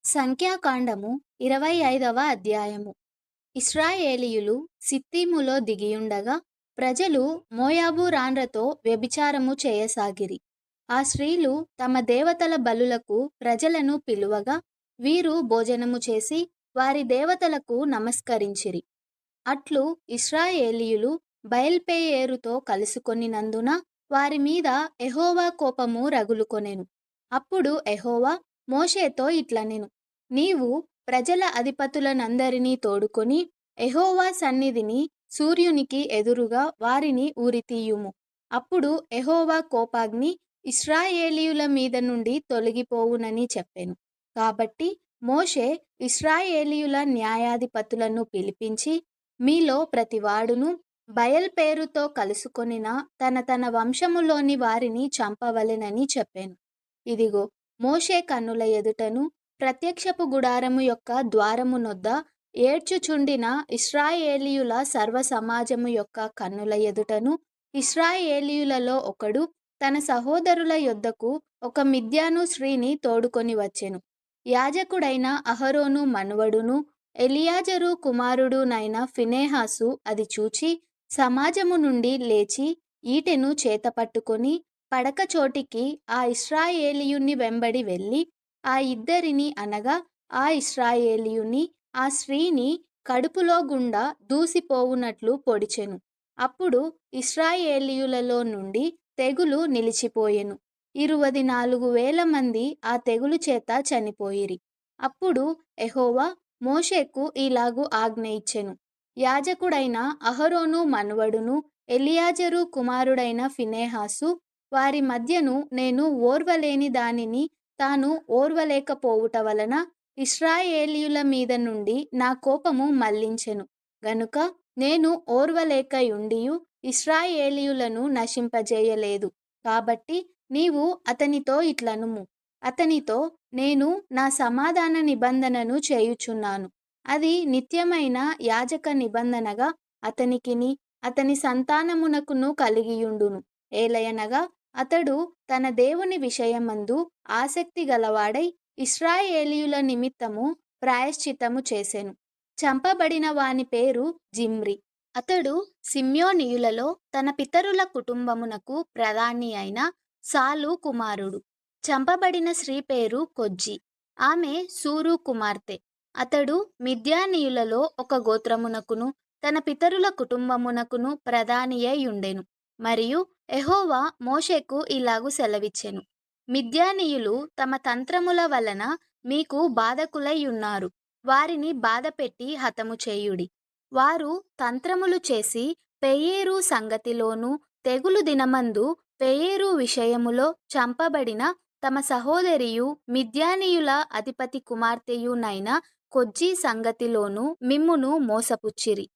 సంఖ్యాకాండము 25వ అధ్యాయము. ఇశ్రాయేలీయులు సిత్తీములో దిగియుండగా ప్రజలు మోయాబు రాండ్రతో వ్యభిచారము చేయసాగిరి. ఆ స్త్రీలు తమ దేవతల బలులకు ప్రజలను పిలువగా వీరు భోజనము చేసి వారి దేవతలకు నమస్కరించిరి. అట్లు ఇశ్రాయేలీయులు బయల్పెయోరుతో కలుసుకొనినందున వారి మీద యెహోవా కోపము రగులుకొనెను. అప్పుడు యెహోవా మోషేతో ఇట్లనెను, నీవు ప్రజల అధిపతులనందరినీ తోడుకొని యెహోవా సన్నిధిని సూర్యునికి ఎదురుగా వారిని ఉరితీయుము. అప్పుడు యెహోవా కోపాగ్ని ఇశ్రాయేలీయుల మీద నుండి తొలగిపోవునని చెప్పెను. కాబట్టి మోషే ఇశ్రాయేలీయుల న్యాయాధిపతులను పిలిపించి, మీలో ప్రతివాడును బయల్ పేరుతో కలుసుకొనిన తన తన వంశములోని వారిని చంపవలెనని చెప్పెను. ఇదిగో, మోషే కన్నుల ఎదుటను ప్రత్యక్షపు గుడారము యొక్క ద్వారమునొద్ద ఏడ్చుచుండిన ఇశ్రాయేలీయుల సర్వ సమాజము యొక్క కన్నుల ఎదుటను ఇశ్రాయేలీయులలో ఒకడు తన సహోదరుల యొద్దకు ఒక మిద్యాను స్త్రీని తోడుకొని వచ్చెను. యాజకుడైన అహరోను మనువడును ఎలియాజరు కుమారుడునైన ఫినెహాసు అది చూచి సమాజము నుండి లేచి ఈటెను చేతపట్టుకొని పడక చోటికి ఆ ఇశ్రాయేలీయుని వెంబడి వెళ్ళి ఆ ఇద్దరిని అనగా ఆ ఇశ్రాయేలీయుని ఆ స్త్రీని కడుపులో గుండా దూసిపోవునట్లు పొడిచెను. అప్పుడు ఇశ్రాయేలీయులలో నుండి తెగులు నిలిచిపోయెను. 24,000 మంది ఆ తెగులు చేత చనిపోయిరి. అప్పుడు యెహోవా మోషేకు ఇలాగు ఆజ్ఞ ఇచ్చెను, యాజకుడైన అహరోను మనువడును ఎలియాజరు కుమారుడైన ఫినెహాసు వారి మధ్యను నేను ఓర్వలేని దానిని తాను ఓర్వలేకపోవుట వలన ఇశ్రాయేలీయుల మీద నుండి నా కోపము మళ్లించెను గనుక నేను ఓర్వలేకయుండియు ఇశ్రాయేలీయులను నశింపజేయలేదు. కాబట్టి నీవు అతనితో ఇట్లనుము, అతనితో నేను నా సమాధాన నిబంధనను చేయుచున్నాను. అది నిత్యమైన యాజక నిబంధనగా అతనికిని అతని సంతానమునకును కలిగియుండును. ఏలయనగా అతడు తన దేవుని విషయమందు ఆసక్తి గలవాడై ఇశ్రాయేలీయుల నిమిత్తము ప్రాయశ్చిత్తము చేసెను. చంపబడిన వాని పేరు జిమ్రి. అతడు సిమ్యోనీయులలో తన పితరుల కుటుంబమునకు ప్రధాని అయిన సాలు కుమారుడు. చంపబడిన స్త్రీ పేరు కొజ్జి. ఆమె సూరు కుమార్తె. అతడు మిద్యానీయులలో ఒక గోత్రమునకును తన పితరుల కుటుంబమునకును ప్రధానియై ఉండెను. మరియు యెహోవా మోషేకు ఇలాగు సెలవిచ్చెను, మిద్యానీయులు తమ తంత్రముల వలన మీకు బాధకులై ఉన్నారు. వారిని బాధపెట్టి హతము చేయుడి. వారు తంత్రములు చేసి పెయేరు సంగతిలోను తెగులు దినమందు పెయేరు విషయములో చంపబడిన తమ సహోదరియు మిద్యానీయుల అధిపతి కుమార్తెయునైన కొజ్జీ సంగతిలోను మిమ్మును మోసపుచ్చిరి.